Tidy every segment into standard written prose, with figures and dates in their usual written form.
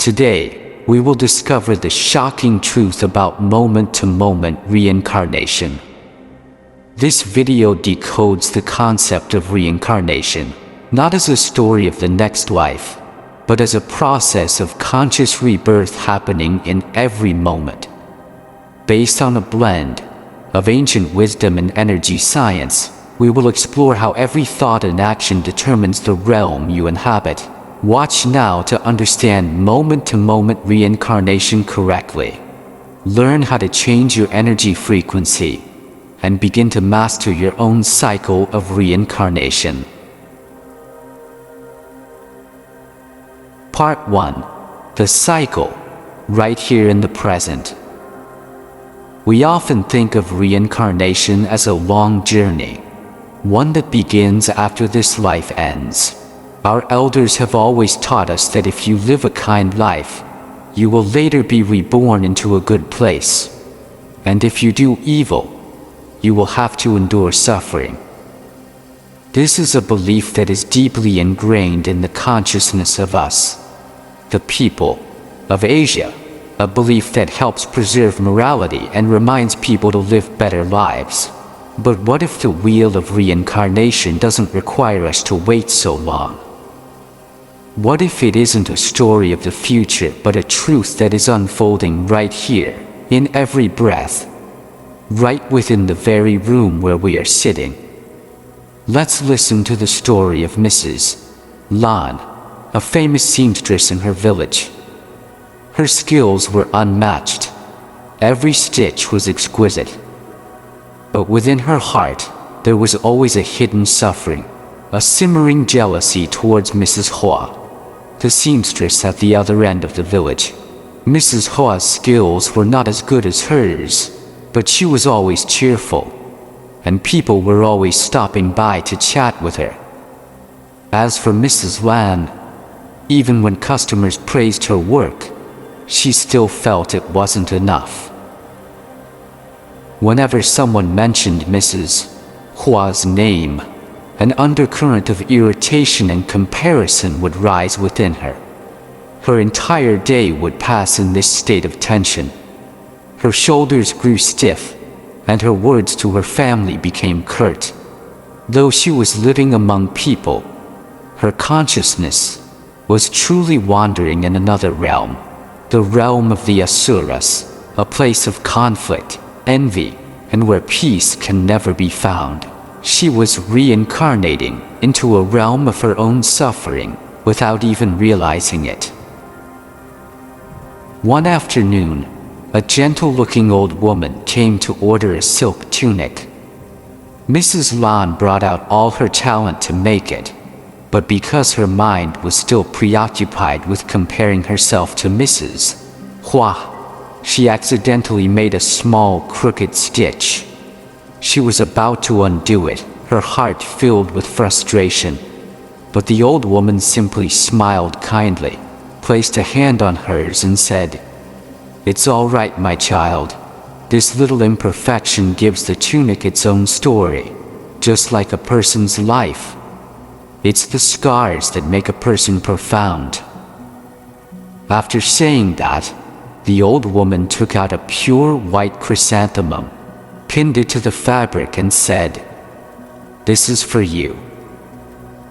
Today, we will discover the shocking truth about moment-to-moment reincarnation. This video decodes the concept of reincarnation, not as a story of the next life, but as a process of conscious rebirth happening in every moment. Based on a blend of ancient wisdom and energy science, we will explore how every thought and action determines the realm you inhabit. Watch now to understand moment-to-moment reincarnation correctly. Learn how to change your energy frequency and begin to master your own cycle of reincarnation. Part 1. The cycle, right here in the present. We often think of reincarnation as a long journey, one that begins after this life ends. Our elders have always taught us that if you live a kind life, you will later be reborn into a good place. And if you do evil, you will have to endure suffering. This is a belief that is deeply ingrained in the consciousness of us, the people of Asia, a belief that helps preserve morality and reminds people to live better lives. But what if the wheel of reincarnation doesn't require us to wait so long? What if it isn't a story of the future, but a truth that is unfolding right here, in every breath, right within the very room where we are sitting? Let's listen to the story of Mrs. Lan, a famous seamstress in her village. Her skills were unmatched. Every stitch was exquisite. But within her heart, there was always a hidden suffering, a simmering jealousy towards Mrs. Hua, the seamstress at the other end of the village. Mrs. Hua's skills were not as good as hers, but she was always cheerful, and people were always stopping by to chat with her. As for Mrs. Lan, even when customers praised her work, she still felt it wasn't enough. Whenever someone mentioned Mrs. Hua's name, an undercurrent of irritation and comparison would rise within her. Her entire day would pass in this state of tension. Her shoulders grew stiff, and her words to her family became curt. Though she was living among people, her consciousness was truly wandering in another realm, the realm of the Asuras, a place of conflict, envy, and where peace can never be found. She was reincarnating into a realm of her own suffering without even realizing it. One afternoon, a gentle-looking old woman came to order a silk tunic. Mrs. Lan brought out all her talent to make it, but because her mind was still preoccupied with comparing herself to Mrs. Hua, she accidentally made a small crooked stitch. She was about to undo it, her heart filled with frustration. But the old woman simply smiled kindly, placed a hand on hers and said, "It's all right, my child. This little imperfection gives the tunic its own story, just like a person's life. It's the scars that make a person profound." After saying that, the old woman took out a pure white chrysanthemum, pinned it to the fabric and said, "This is for you.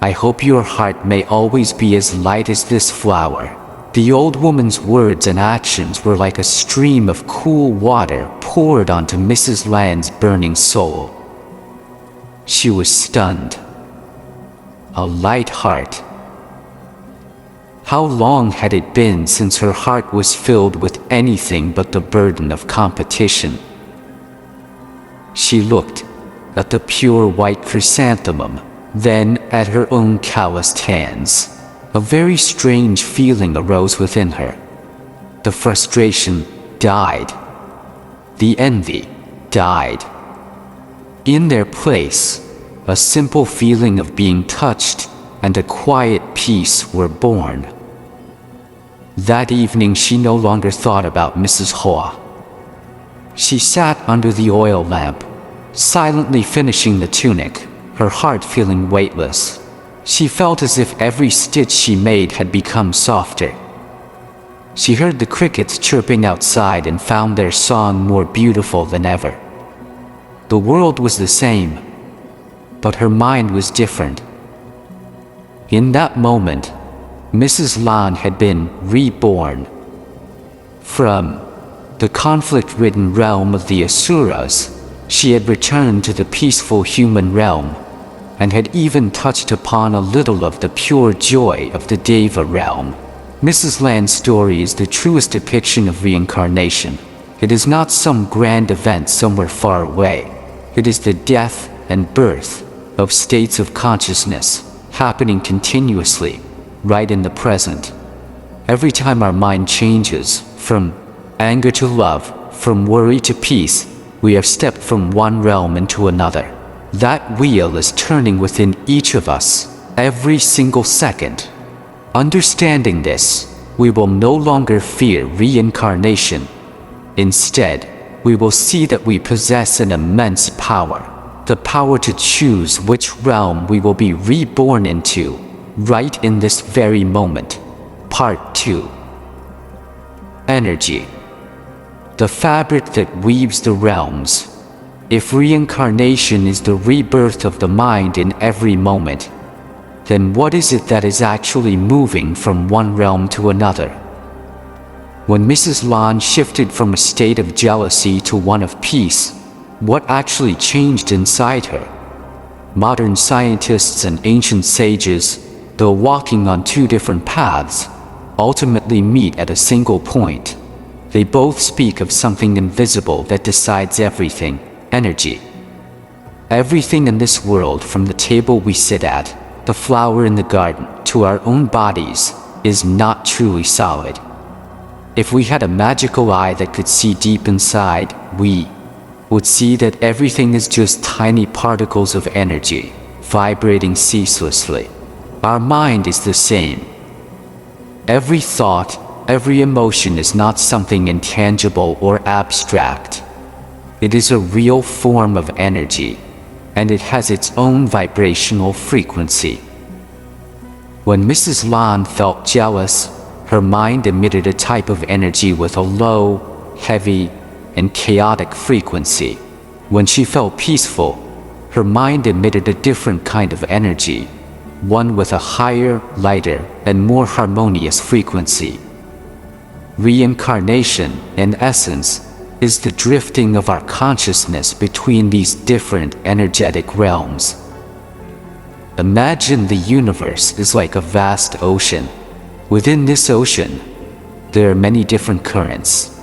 I hope your heart may always be as light as this flower." The old woman's words and actions were like a stream of cool water poured onto Mrs. Lan's burning soul. She was stunned. A light heart. How long had it been since her heart was filled with anything but the burden of competition? She looked at the pure white chrysanthemum, then at her own calloused hands. A very strange feeling arose within her. The frustration died. The envy died. In their place, a simple feeling of being touched and a quiet peace were born. That evening she no longer thought about Mrs. Hua. She sat under the oil lamp, silently finishing the tunic, her heart feeling weightless. She felt as if every stitch she made had become softer. She heard the crickets chirping outside and found their song more beautiful than ever. The world was the same, but her mind was different. In that moment, Mrs. Lan had been reborn from the conflict-ridden realm of the Asuras. She had returned to the peaceful human realm and had even touched upon a little of the pure joy of the Deva realm. Mrs. Lan's story is the truest depiction of reincarnation. It is not some grand event somewhere far away. It is the death and birth of states of consciousness happening continuously, right in the present. Every time our mind changes from anger to love, from worry to peace, we have stepped from one realm into another. That wheel is turning within each of us every single second. Understanding this, we will no longer fear reincarnation. Instead, we will see that we possess an immense power, the power to choose which realm we will be reborn into, right in this very moment. Part 2. Energy. The fabric that weaves the realms. If reincarnation is the rebirth of the mind in every moment, then what is it that is actually moving from one realm to another? When Mrs. Lan shifted from a state of jealousy to one of peace, what actually changed inside her? Modern scientists and ancient sages, though walking on two different paths, ultimately meet at a single point. They both speak of something invisible that decides everything: energy. Everything in this world, from the table we sit at, the flower in the garden, to our own bodies, is not truly solid. If we had a magical eye that could see deep inside, we would see that everything is just tiny particles of energy, vibrating ceaselessly. Our mind is the same. Every thought, every emotion is not something intangible or abstract. It is a real form of energy, and it has its own vibrational frequency. When Mrs. Lan felt jealous, her mind emitted a type of energy with a low, heavy, and chaotic frequency. When she felt peaceful, her mind emitted a different kind of energy, one with a higher, lighter, and more harmonious frequency. Reincarnation, in essence, is the drifting of our consciousness between these different energetic realms. Imagine the universe is like a vast ocean. Within this ocean, there are many different currents.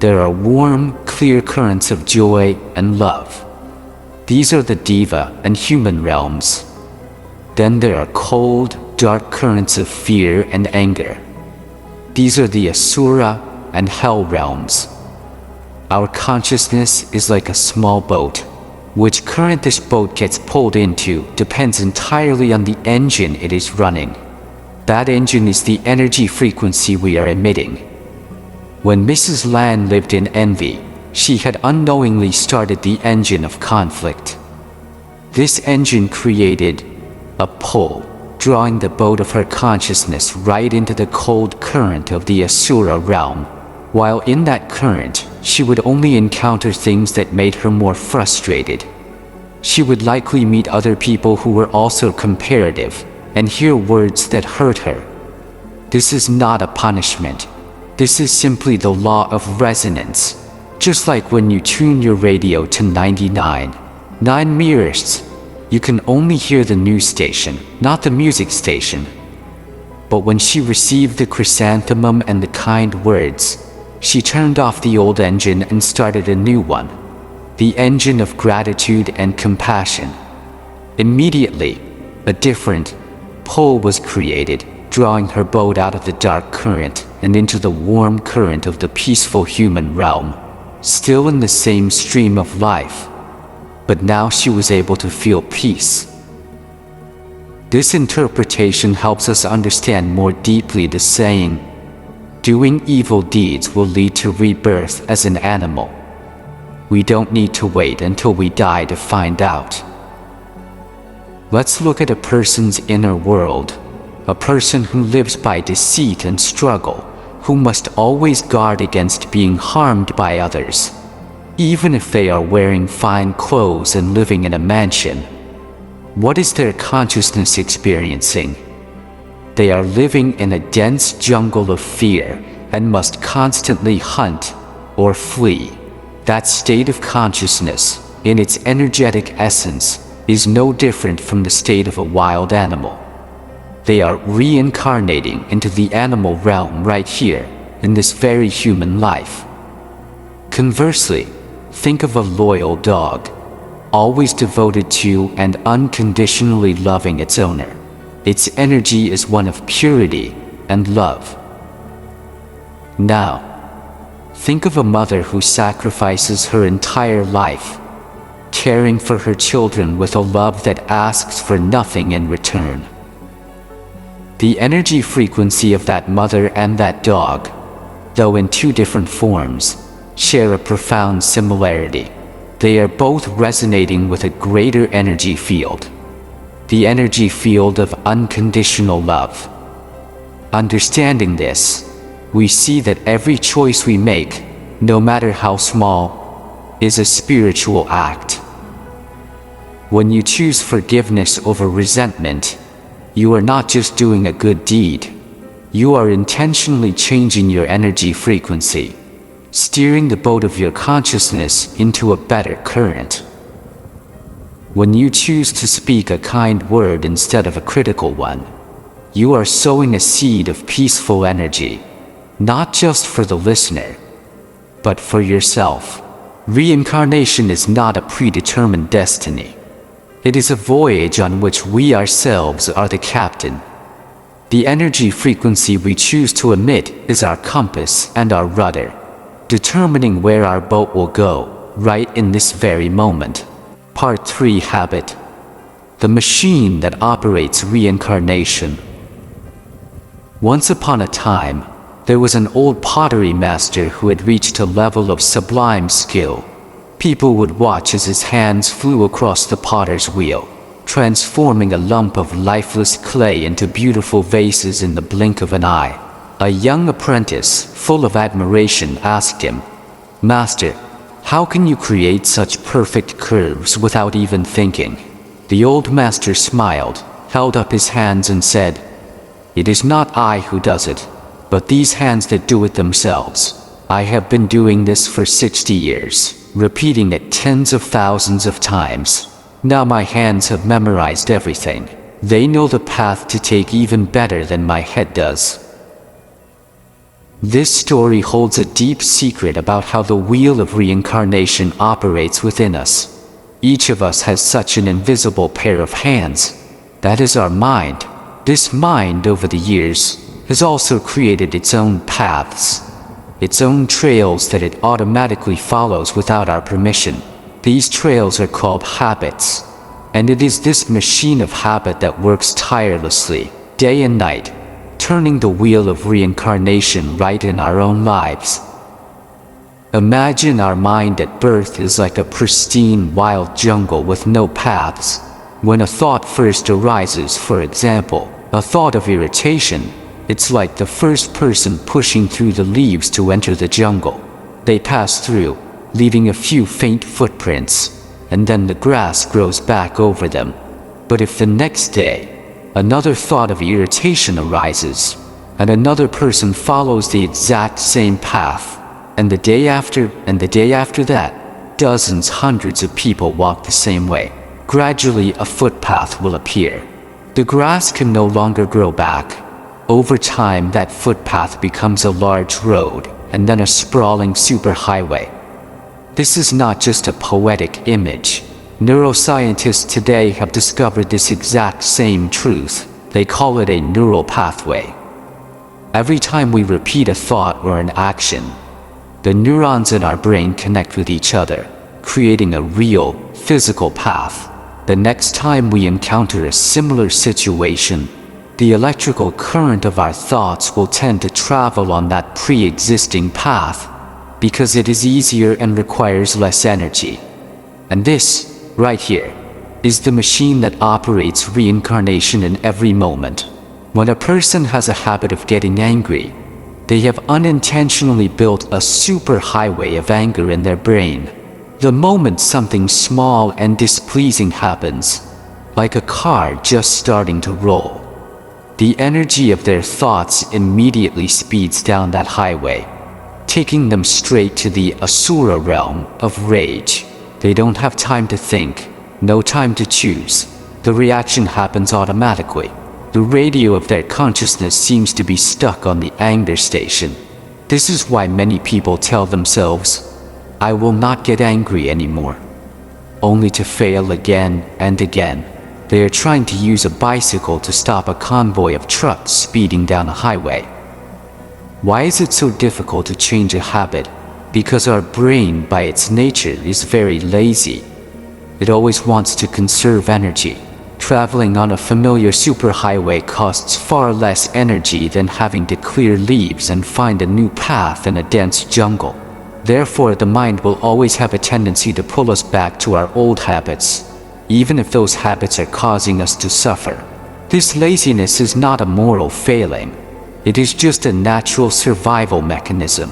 There are warm, clear currents of joy and love. These are the Deva and human realms. Then there are cold, dark currents of fear and anger. These are the Asura and Hell realms. Our consciousness is like a small boat. Which current this boat gets pulled into depends entirely on the engine it is running. That engine is the energy frequency we are emitting. When Mrs. Lan lived in envy, she had unknowingly started the engine of conflict. This engine created a pull, drawing the boat of her consciousness right into the cold current of the Asura realm. While in that current, she would only encounter things that made her more frustrated. She would likely meet other people who were also comparative and hear words that hurt her. This is not a punishment. This is simply the law of resonance. Just like when you tune your radio to 99.9 MHz, you can only hear the news station, not the music station. But when she received the chrysanthemum and the kind words, she turned off the old engine and started a new one, the engine of gratitude and compassion. Immediately, a different pull was created, drawing her boat out of the dark current and into the warm current of the peaceful human realm, still in the same stream of life. But now she was able to feel peace. This interpretation helps us understand more deeply the saying, "Doing evil deeds will lead to rebirth as an animal." We don't need to wait until we die to find out. Let's look at a person's inner world, a person who lives by deceit and struggle, who must always guard against being harmed by others, even if they are wearing fine clothes and living in a mansion. What is their consciousness experiencing? They are living in a dense jungle of fear and must constantly hunt or flee. That state of consciousness, in its energetic essence, is no different from the state of a wild animal. They are reincarnating into the animal realm right here, in this very human life. Conversely, think of a loyal dog, always devoted to and unconditionally loving its owner. Its energy is one of purity and love. Now, think of a mother who sacrifices her entire life, caring for her children with a love that asks for nothing in return. The energy frequency of that mother and that dog, though in two different forms, share a profound similarity. They are both resonating with a greater energy field, the energy field of unconditional love. Understanding this, we see that every choice we make, no matter how small, is a spiritual act. When you choose forgiveness over resentment, you are not just doing a good deed. You are intentionally changing your energy frequency, steering the boat of your consciousness into a better current. When you choose to speak a kind word instead of a critical one, you are sowing a seed of peaceful energy, not just for the listener, but for yourself. Reincarnation is not a predetermined destiny. It is a voyage on which we ourselves are the captain. The energy frequency we choose to emit is our compass and our rudder, determining where our boat will go, right in this very moment. Part 3: Habit. The machine that operates reincarnation. Once upon a time, there was an old pottery master who had reached a level of sublime skill. People would watch as his hands flew across the potter's wheel, transforming a lump of lifeless clay into beautiful vases in the blink of an eye. A young apprentice, full of admiration, asked him, "Master, how can you create such perfect curves without even thinking?" The old master smiled, held up his hands and said, "It is not I who does it, but these hands that do it themselves. I have been doing this for 60 years, repeating it tens of thousands of times. Now my hands have memorized everything. They know the path to take even better than my head does." This story holds a deep secret about how the wheel of reincarnation operates within us. Each of us has such an invisible pair of hands. That is our mind. This mind, over the years, has also created its own paths, its own trails that it automatically follows without our permission. These trails are called habits, and it is this machine of habit that works tirelessly, day and night, turning the wheel of reincarnation right in our own lives. Imagine our mind at birth is like a pristine wild jungle with no paths. When a thought first arises, for example, a thought of irritation, it's like the first person pushing through the leaves to enter the jungle. They pass through, leaving a few faint footprints, and then the grass grows back over them. But if the next day, another thought of irritation arises, and another person follows the exact same path, and the day after, and the day after that, dozens, hundreds of people walk the same way, gradually a footpath will appear. The grass can no longer grow back. Over time, that footpath becomes a large road, and then a sprawling superhighway. This is not just a poetic image. Neuroscientists today have discovered this exact same truth. They call it a neural pathway. Every time we repeat a thought or an action, the neurons in our brain connect with each other, creating a real, physical path. The next time we encounter a similar situation, the electrical current of our thoughts will tend to travel on that pre-existing path because it is easier and requires less energy. And this, right here, is the machine that operates reincarnation in every moment. When a person has a habit of getting angry, They have unintentionally built a superhighway of anger in their brain. The moment something small and displeasing happens, like a car just starting to roll, the energy of their thoughts immediately speeds down that highway, taking them straight to the asura realm of rage. They don't have time to think, no time to choose. The reaction happens automatically. The radio of their consciousness seems to be stuck on the anger station. This is why many people tell themselves, "I will not get angry anymore," only to fail again and again. They are trying to use a bicycle to stop a convoy of trucks speeding down a highway. Why is it so difficult to change a habit? Because our brain, by its nature, is very lazy. It always wants to conserve energy. Traveling on a familiar superhighway costs far less energy than having to clear leaves and find a new path in a dense jungle. Therefore, the mind will always have a tendency to pull us back to our old habits, even if those habits are causing us to suffer. This laziness is not a moral failing. It is just a natural survival mechanism.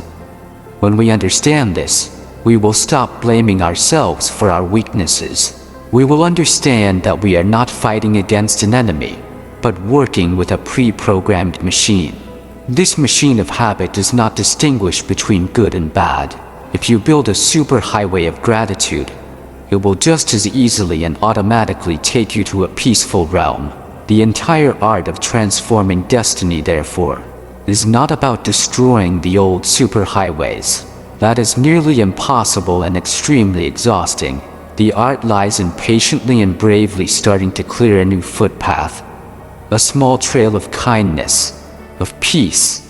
When we understand this, we will stop blaming ourselves for our weaknesses. We will understand that we are not fighting against an enemy, but working with a pre-programmed machine. This machine of habit does not distinguish between good and bad. If you build a superhighway of gratitude, it will just as easily and automatically take you to a peaceful realm. The entire art of transforming destiny, therefore, is not about destroying the old superhighways. That is nearly impossible and extremely exhausting. The art lies in patiently and bravely starting to clear a new footpath, a small trail of kindness, of peace,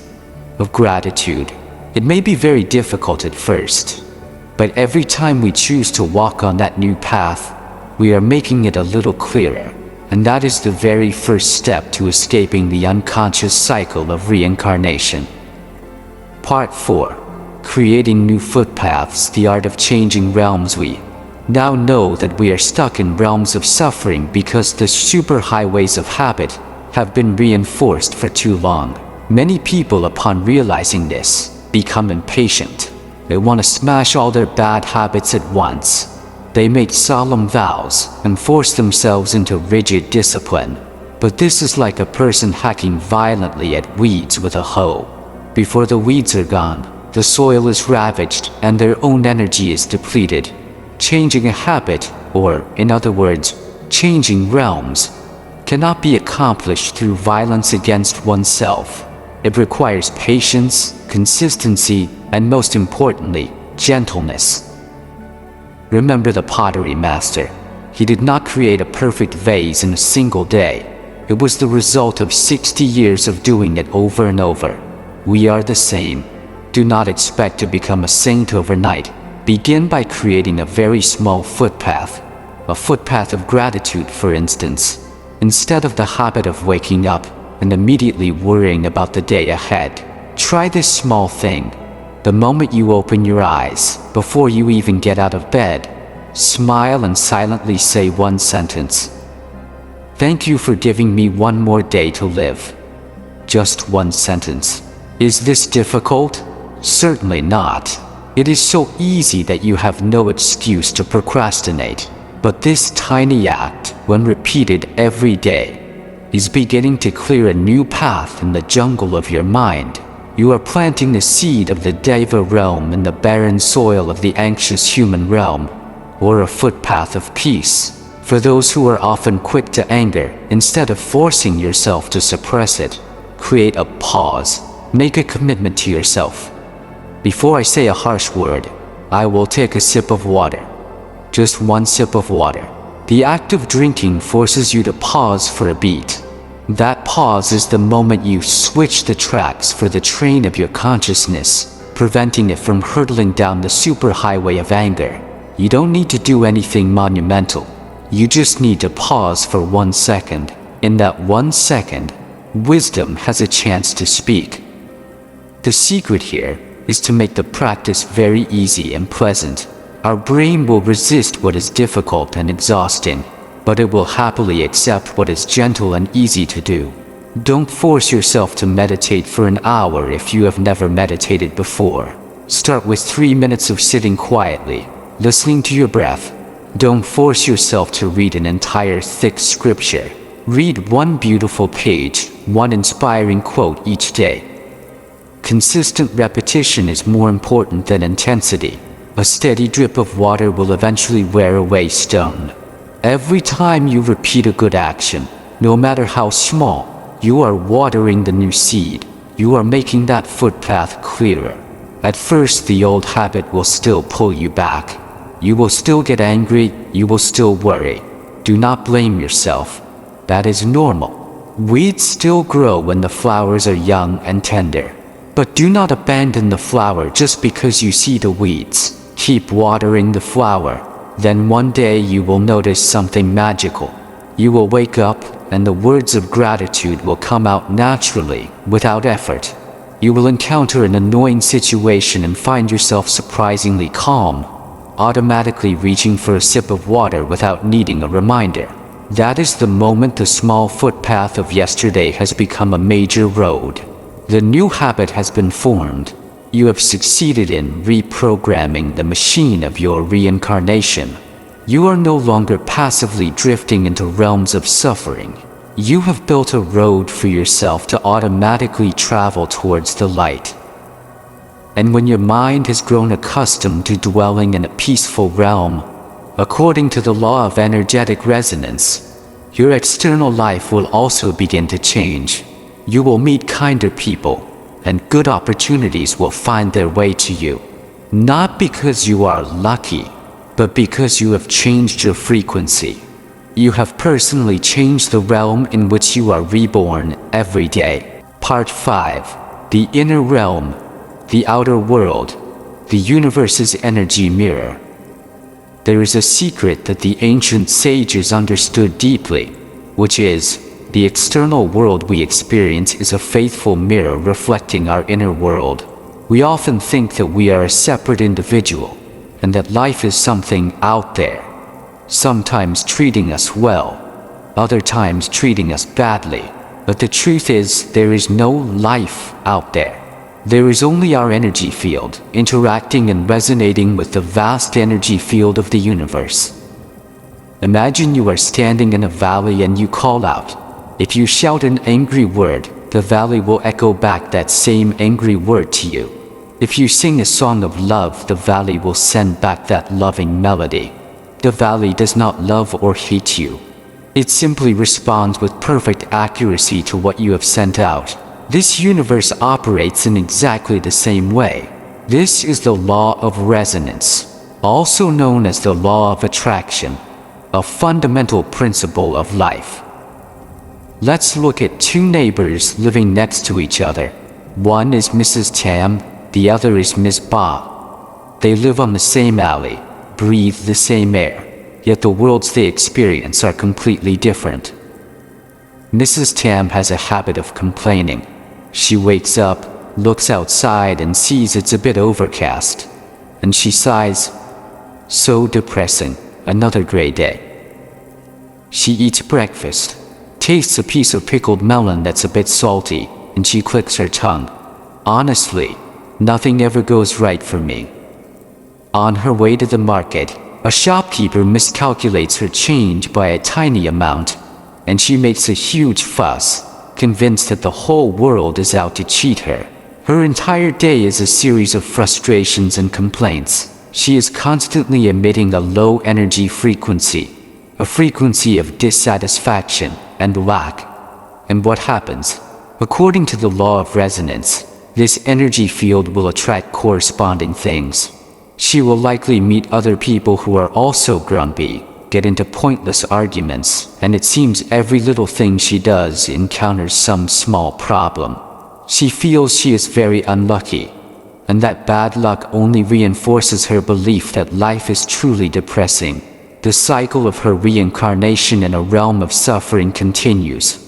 of gratitude. It may be very difficult at first, but every time we choose to walk on that new path, we are making it a little clearer. And that is the very first step to escaping the unconscious cycle of reincarnation. Part 4. Creating new footpaths, the art of changing realms. We now know that we are stuck in realms of suffering because the superhighways of habit have been reinforced for too long. Many people, upon realizing this, become impatient. They want to smash all their bad habits at once. They make solemn vows and force themselves into rigid discipline. But this is like a person hacking violently at weeds with a hoe. Before the weeds are gone, the soil is ravaged and their own energy is depleted. Changing a habit, or in other words, changing realms, cannot be accomplished through violence against oneself. It requires patience, consistency, and most importantly, gentleness. Remember the pottery master. He did not create a perfect vase in a single day. It was the result of 60 years of doing it over and over. We are the same. Do not expect to become a saint overnight. Begin by creating a very small footpath. A footpath of gratitude, for instance. Instead of the habit of waking up and immediately worrying about the day ahead, try this small thing. The moment you open your eyes, before you even get out of bed, smile and silently say one sentence. "Thank you for giving me one more day to live." Just one sentence. Is this difficult? Certainly not. It is so easy that you have no excuse to procrastinate. But this tiny act, when repeated every day, is beginning to clear a new path in the jungle of your mind. You are planting the seed of the Deva realm in the barren soil of the anxious human realm, or a footpath of peace. For those who are often quick to anger, instead of forcing yourself to suppress it, create a pause. Make a commitment to yourself. Before I say a harsh word, I will take a sip of water. Just one sip of water. The act of drinking forces you to pause for a beat. That pause is the moment you switch the tracks for the train of your consciousness, preventing it from hurtling down the superhighway of anger. You don't need to do anything monumental. You just need to pause for 1 second. In that 1 second, wisdom has a chance to speak. The secret here is to make the practice very easy and pleasant. Our brain will resist what is difficult and exhausting, but it will happily accept what is gentle and easy to do. Don't force yourself to meditate for an hour if you have never meditated before. Start with 3 minutes of sitting quietly, listening to your breath. Don't force yourself to read an entire thick scripture. Read one beautiful page, one inspiring quote each day. Consistent repetition is more important than intensity. A steady drip of water will eventually wear away stone. Every time you repeat a good action, no matter how small, you are watering the new seed. You are making that footpath clearer. At first, the old habit will still pull you back. You will still get angry, you will still worry. Do not blame yourself. That is normal. Weeds still grow when the flowers are young and tender. But do not abandon the flower just because you see the weeds. Keep watering the flower. Then one day you will notice something magical. You will wake up, and the words of gratitude will come out naturally, without effort. You will encounter an annoying situation and find yourself surprisingly calm, automatically reaching for a sip of water without needing a reminder. That is the moment the small footpath of yesterday has become a major road. The new habit has been formed. You have succeeded in reprogramming the machine of your reincarnation. You are no longer passively drifting into realms of suffering. You have built a road for yourself to automatically travel towards the light. And when your mind has grown accustomed to dwelling in a peaceful realm, according to the law of energetic resonance, your external life will also begin to change. You will meet kinder people, and good opportunities will find their way to you. Not because you are lucky, but because you have changed your frequency. You have personally changed the realm in which you are reborn every day. Part 5. The Inner Realm, the Outer World, the Universe's Energy Mirror. There is a secret that the ancient sages understood deeply, which is, the external world we experience is a faithful mirror reflecting our inner world. We often think that we are a separate individual, and that life is something out there, sometimes treating us well, other times treating us badly. But the truth is, there is no life out there. There is only our energy field, interacting and resonating with the vast energy field of the universe. Imagine you are standing in a valley and you call out. If you shout an angry word, the valley will echo back that same angry word to you. If you sing a song of love, the valley will send back that loving melody. The valley does not love or hate you. It simply responds with perfect accuracy to what you have sent out. This universe operates in exactly the same way. This is the law of resonance, also known as the law of attraction, a fundamental principle of life. Let's look at two neighbors living next to each other. One is Mrs. Tam, the other is Ms. Ba. They live on the same alley, breathe the same air, yet the worlds they experience are completely different. Mrs. Tam has a habit of complaining. She wakes up, looks outside and sees it's a bit overcast, and she sighs, "So depressing, another gray day." She eats breakfast, tastes a piece of pickled melon that's a bit salty, and she clicks her tongue. "Honestly, nothing ever goes right for me." On her way to the market, a shopkeeper miscalculates her change by a tiny amount, and she makes a huge fuss, convinced that the whole world is out to cheat her. Her entire day is a series of frustrations and complaints. She is constantly emitting a low energy frequency, a frequency of dissatisfaction and lack. And what happens? According to the law of resonance, this energy field will attract corresponding things. She will likely meet other people who are also grumpy, get into pointless arguments, and it seems every little thing she does encounters some small problem. She feels she is very unlucky, and that bad luck only reinforces her belief that life is truly depressing. The cycle of her reincarnation in a realm of suffering continues.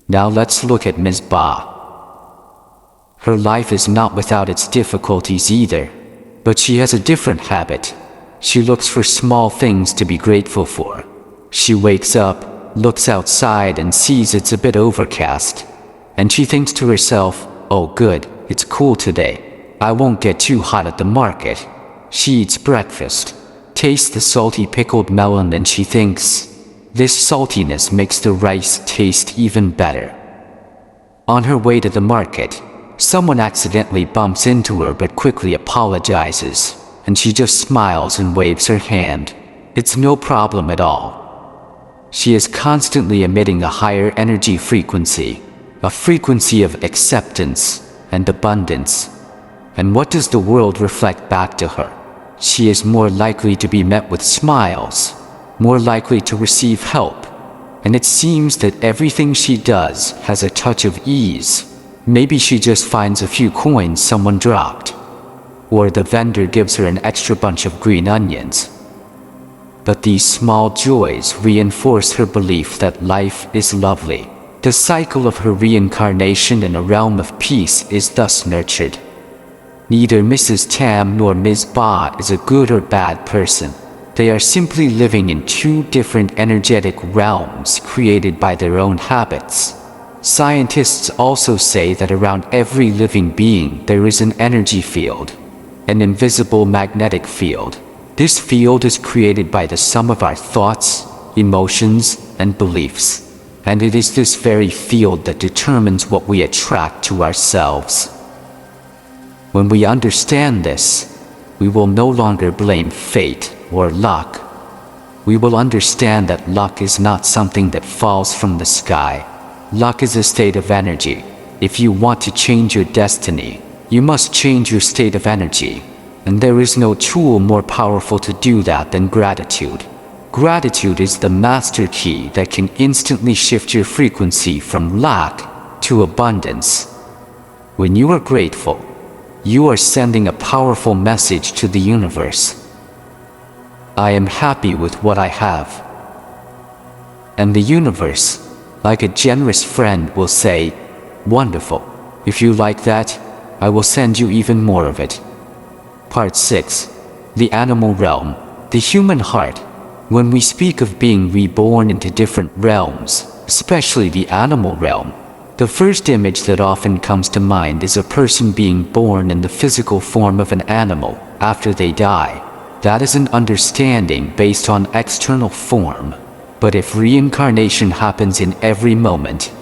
Now let's look at Ms. Ba. Her life is not without its difficulties either, but she has a different habit. She looks for small things to be grateful for. She wakes up, looks outside and sees it's a bit overcast. And she thinks to herself, oh good, it's cool today. I won't get too hot at the market. She eats breakfast, tastes the salty pickled melon, and she thinks, this saltiness makes the rice taste even better. On her way to the market, someone accidentally bumps into her but quickly apologizes, and she just smiles and waves her hand. It's no problem at all. She is constantly emitting a higher energy frequency, a frequency of acceptance and abundance. And what does the world reflect back to her? She is more likely to be met with smiles, more likely to receive help, and it seems that everything she does has a touch of ease. Maybe she just finds a few coins someone dropped, or the vendor gives her an extra bunch of green onions. But these small joys reinforce her belief that life is lovely. The cycle of her reincarnation in a realm of peace is thus nurtured. Neither Mrs. Tam nor Ms. Ba is a good or bad person. They are simply living in two different energetic realms created by their own habits. Scientists also say that around every living being there is an energy field, an invisible magnetic field. This field is created by the sum of our thoughts, emotions, and beliefs. And it is this very field that determines what we attract to ourselves. When we understand this, we will no longer blame fate or luck. We will understand that luck is not something that falls from the sky. Luck is a state of energy. If you want to change your destiny, you must change your state of energy. And there is no tool more powerful to do that than gratitude. Gratitude is the master key that can instantly shift your frequency from lack to abundance. When you are grateful, you are sending a powerful message to the universe. I am happy with what I have. And the universe, like a generous friend, will say, wonderful. If you like that, I will send you even more of it. Part 6. The Animal Realm. The Human Heart. When we speak of being reborn into different realms, especially the animal realm, the first image that often comes to mind is a person being born in the physical form of an animal after they die. That is an understanding based on external form. But if reincarnation happens in every moment,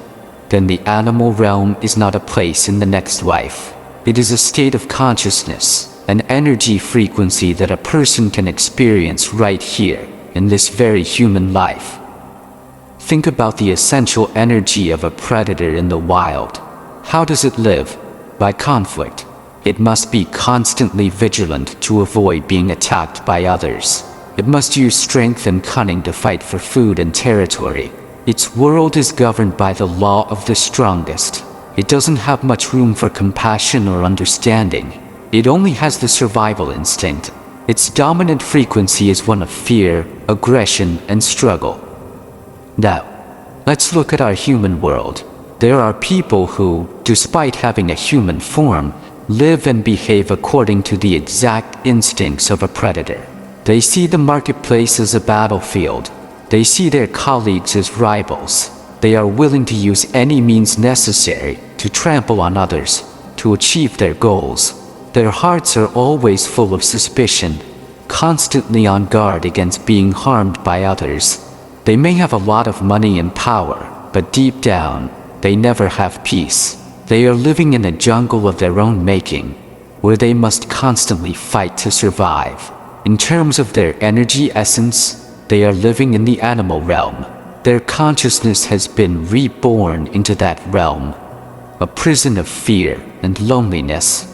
then the animal realm is not a place in the next life. It is a state of consciousness, an energy frequency that a person can experience right here, in this very human life. Think about the essential energy of a predator in the wild. How does it live? By conflict. It must be constantly vigilant to avoid being attacked by others. It must use strength and cunning to fight for food and territory. Its world is governed by the law of the strongest. It doesn't have much room for compassion or understanding. It only has the survival instinct. Its dominant frequency is one of fear, aggression, and struggle. Now, let's look at our human world. There are people who, despite having a human form, live and behave according to the exact instincts of a predator. They see the marketplace as a battlefield. They see their colleagues as rivals. They are willing to use any means necessary to trample on others, to achieve their goals. Their hearts are always full of suspicion, constantly on guard against being harmed by others. They may have a lot of money and power, but deep down, they never have peace. They are living in a jungle of their own making, where they must constantly fight to survive. In terms of their energy essence, they are living in the animal realm. Their consciousness has been reborn into that realm, a prison of fear and loneliness.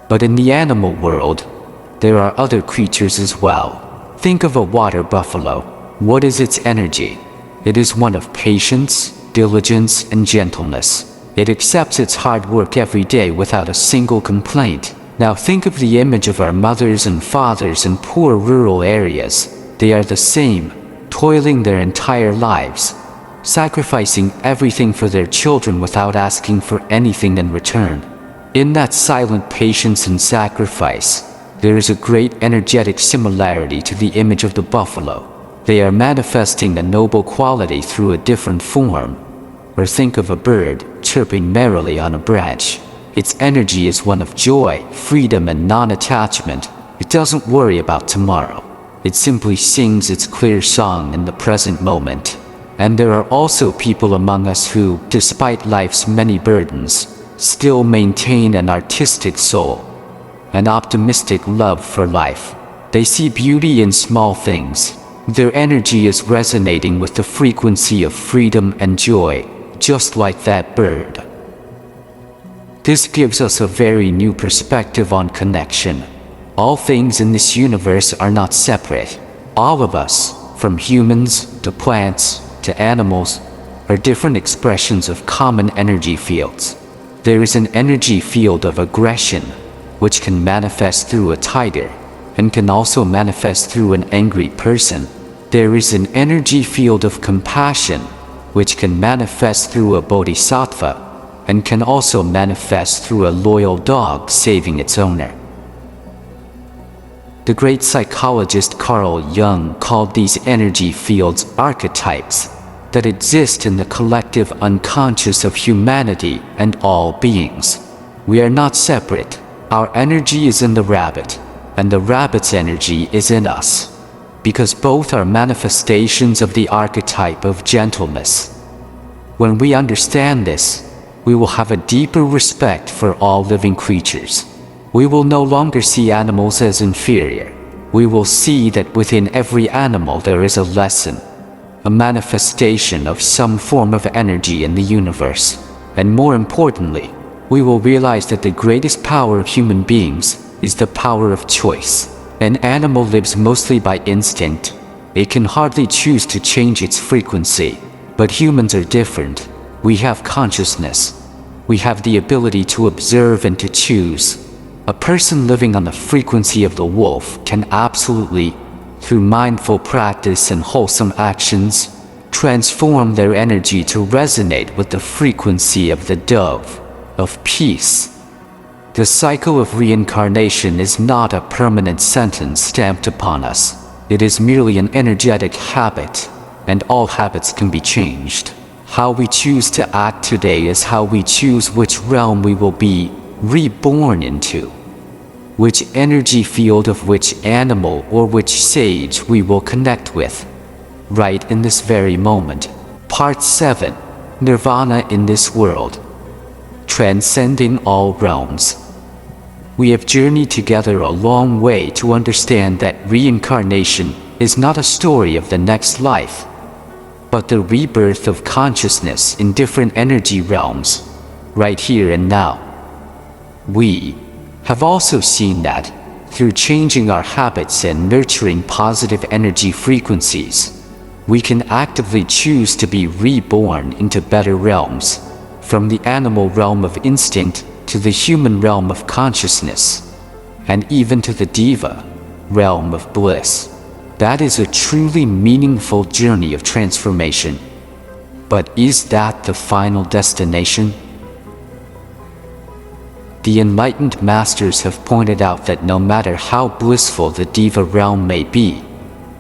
But in the animal world, there are other creatures as well. Think of a water buffalo. What is its energy? It is one of patience, diligence, and gentleness. It accepts its hard work every day without a single complaint. Now think of the image of our mothers and fathers in poor rural areas. They are the same, toiling their entire lives, sacrificing everything for their children without asking for anything in return. In that silent patience and sacrifice, there is a great energetic similarity to the image of the buffalo. They are manifesting a noble quality through a different form. Or think of a bird chirping merrily on a branch. Its energy is one of joy, freedom, and non-attachment. It doesn't worry about tomorrow. It simply sings its clear song in the present moment. And there are also people among us who, despite life's many burdens, still maintain an artistic soul, an optimistic love for life. They see beauty in small things. Their energy is resonating with the frequency of freedom and joy, just like that bird. This gives us a very new perspective on connection. All things in this universe are not separate. All of us, from humans to plants to animals, are different expressions of common energy fields. There is an energy field of aggression, which can manifest through a tiger, and can also manifest through an angry person. There is an energy field of compassion, which can manifest through a bodhisattva, and can also manifest through a loyal dog saving its owner. The great psychologist Carl Jung called these energy fields archetypes that exist in the collective unconscious of humanity and all beings. We are not separate. Our energy is in the rabbit, and the rabbit's energy is in us, because both are manifestations of the archetype of gentleness. When we understand this, we will have a deeper respect for all living creatures. We will no longer see animals as inferior. We will see that within every animal there is a lesson, a manifestation of some form of energy in the universe. And more importantly, we will realize that the greatest power of human beings is the power of choice. An animal lives mostly by instinct. It can hardly choose to change its frequency. But humans are different. We have consciousness. We have the ability to observe and to choose. A person living on the frequency of the wolf can absolutely, through mindful practice and wholesome actions, transform their energy to resonate with the frequency of the dove, of peace. The cycle of reincarnation is not a permanent sentence stamped upon us. It is merely an energetic habit, and all habits can be changed. How we choose to act today is how we choose which realm we will be reborn into, which energy field of which animal or which sage we will connect with, right in this very moment. Part 7. Nirvana in this world. Transcending all realms. We have journeyed together a long way to understand that reincarnation is not a story of the next life, but the rebirth of consciousness in different energy realms, right here and now. We have also seen that, through changing our habits and nurturing positive energy frequencies, we can actively choose to be reborn into better realms, from the animal realm of instinct to the human realm of consciousness, and even to the Deva realm of bliss. That is a truly meaningful journey of transformation. But is that the final destination? The enlightened masters have pointed out that no matter how blissful the Deva realm may be,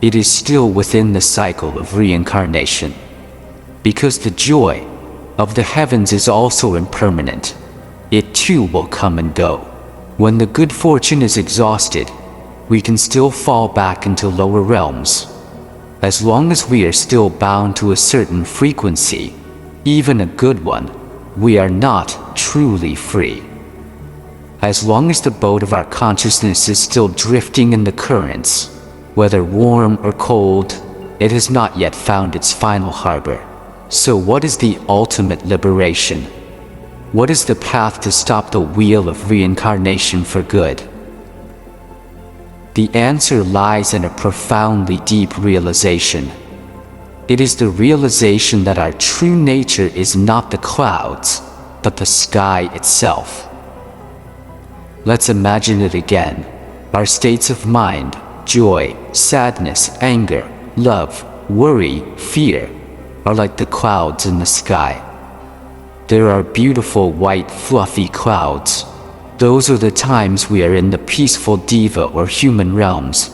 it is still within the cycle of reincarnation. Because the joy of the heavens is also impermanent. It too will come and go. When the good fortune is exhausted, we can still fall back into lower realms. As long as we are still bound to a certain frequency, even a good one, we are not truly free. As long as the boat of our consciousness is still drifting in the currents, whether warm or cold, it has not yet found its final harbor. So what is the ultimate liberation? What is the path to stop the wheel of reincarnation for good? The answer lies in a profoundly deep realization. It is the realization that our true nature is not the clouds, but the sky itself. Let's imagine it again. Our states of mind, joy, sadness, anger, love, worry, fear, are like the clouds in the sky. There are beautiful white fluffy clouds. Those are the times we are in the peaceful Deva or human realms.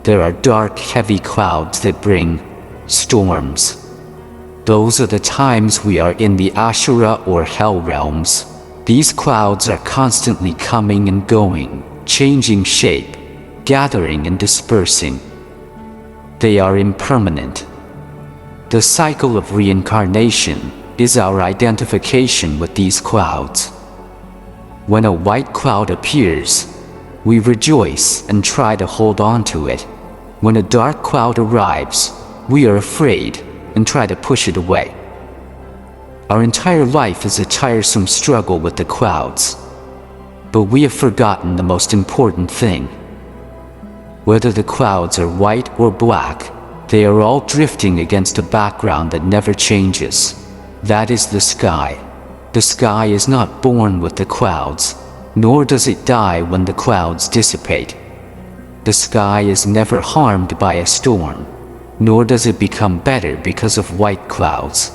there are dark, heavy clouds that bring storms. Those are the times we are in the Ashura or hell realms. These clouds are constantly coming and going, changing shape, gathering and dispersing. They are impermanent. The cycle of reincarnation is our identification with these clouds. When a white cloud appears, we rejoice and try to hold on to it. When a dark cloud arrives, we are afraid and try to push it away. Our entire life is a tiresome struggle with the clouds. But we have forgotten the most important thing. Whether the clouds are white or black, they are all drifting against a background that never changes. That is the sky. The sky is not born with the clouds, nor does it die when the clouds dissipate. The sky is never harmed by a storm, nor does it become better because of white clouds.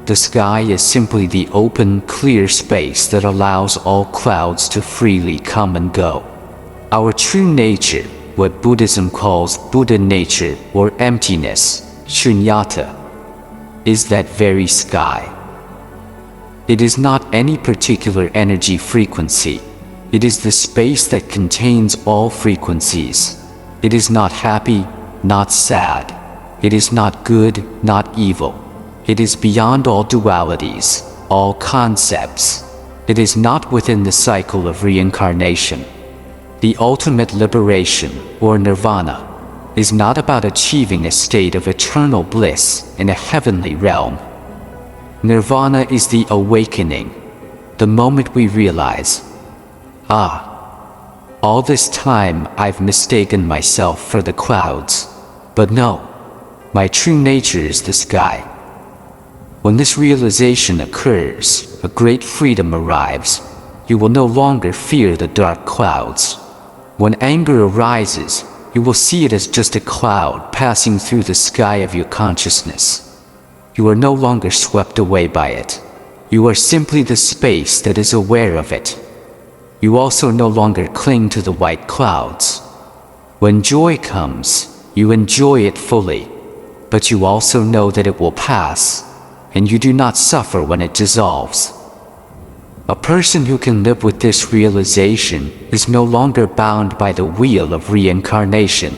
The sky is simply the open, clear space that allows all clouds to freely come and go. Our true nature, what Buddhism calls Buddha nature or emptiness, shunyata, is that very sky. It is not any particular energy frequency. It is the space that contains all frequencies. It is not happy, not sad. It is not good, not evil. It is beyond all dualities, all concepts. It is not within the cycle of reincarnation. The ultimate liberation, or nirvana, is not about achieving a state of eternal bliss in a heavenly realm. Nirvana is the awakening, the moment we realize, all this time I've mistaken myself for the clouds. But no, my true nature is the sky. When this realization occurs, a great freedom arrives. You will no longer fear the dark clouds. When anger arises, you will see it as just a cloud passing through the sky of your consciousness. You are no longer swept away by it. You are simply the space that is aware of it. You also no longer cling to the white clouds. When joy comes, you enjoy it fully, but you also know that it will pass, and you do not suffer when it dissolves. A person who can live with this realization is no longer bound by the wheel of reincarnation.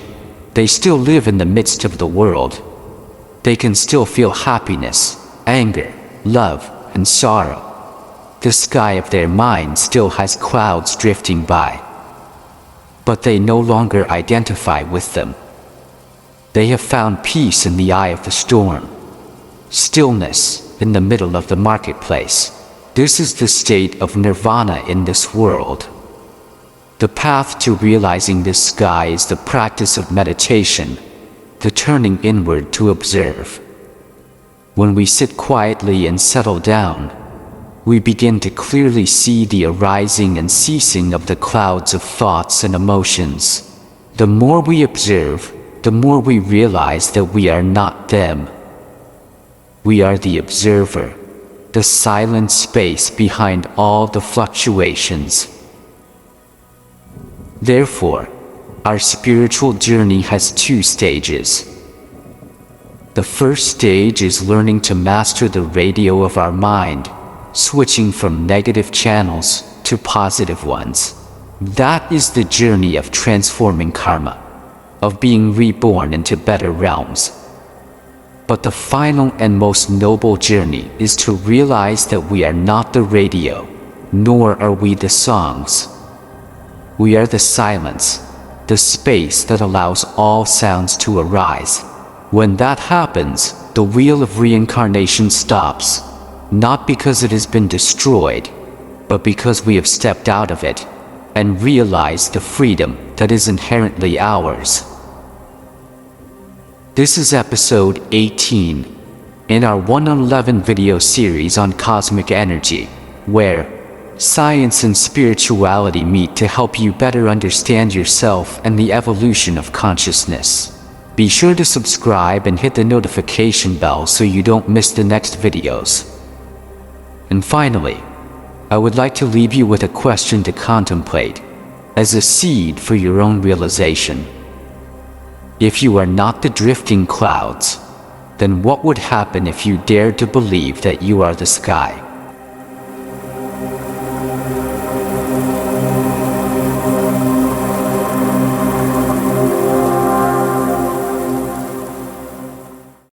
They still live in the midst of the world. They can still feel happiness, anger, love, and sorrow. The sky of their mind still has clouds drifting by, but they no longer identify with them. They have found peace in the eye of the storm, stillness in the middle of the marketplace. This is the state of nirvana in this world. The path to realizing this sky is the practice of meditation, the turning inward to observe. When we sit quietly and settle down, we begin to clearly see the arising and ceasing of the clouds of thoughts and emotions. The more we observe, the more we realize that we are not them. We are the observer, the silent space behind all the fluctuations. Therefore, our spiritual journey has two stages. The first stage is learning to master the radio of our mind, switching from negative channels to positive ones. That is the journey of transforming karma, of being reborn into better realms. But the final and most noble journey is to realize that we are not the radio, nor are we the songs. We are the silence, the space that allows all sounds to arise. When that happens, the wheel of reincarnation stops, not because it has been destroyed, but because we have stepped out of it and realized the freedom that is inherently ours. This is episode 18 in our 111 video series on cosmic energy, where science and spirituality meet to help you better understand yourself and the evolution of consciousness. Be sure to subscribe and hit the notification bell so you don't miss the next videos. And finally, I would like to leave you with a question to contemplate as a seed for your own realization. If you are not the drifting clouds, then what would happen if you dared to believe that you are the sky?